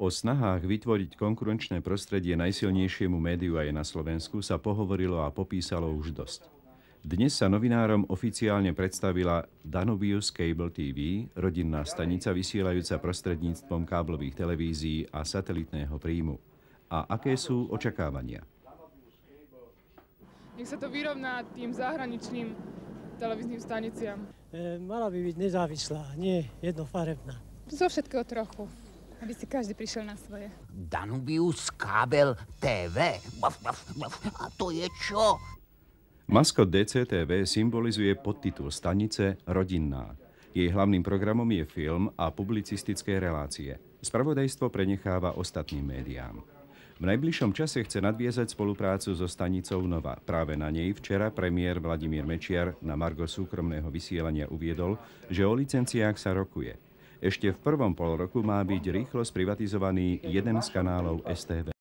O snahách vytvoriť konkurenčné prostredie najsilnejšiemu médiu aj na Slovensku sa pohovorilo a popísalo už dosť. Dnes sa novinárom oficiálne predstavila Danubius Cable TV, rodinná stanica vysielajúca prostredníctvom káblových televízií a satelitného príjmu. A aké sú očakávania? Nech sa to vyrovná tým zahraničným televíznym staniciam. Mala by byť nezávislá, nie jednofarebná. Zo všetkého trochu, aby si každý prišiel na svoje. Danubius Cable TV? A to je čo? Maskot DCTV symbolizuje podtitul stanice Rodinná. Jej hlavným programom je film a publicistické relácie. Spravodajstvo prenecháva ostatným médiám. V najbližšom čase chce nadviazať spoluprácu so stanicou Nova. Práve na nej včera premiér Vladimír Mečiar na margo súkromného vysielania uviedol, že o licenciách sa rokuje. Ešte v prvom polroku má byť rýchlo sprivatizovaný jeden z kanálov STV.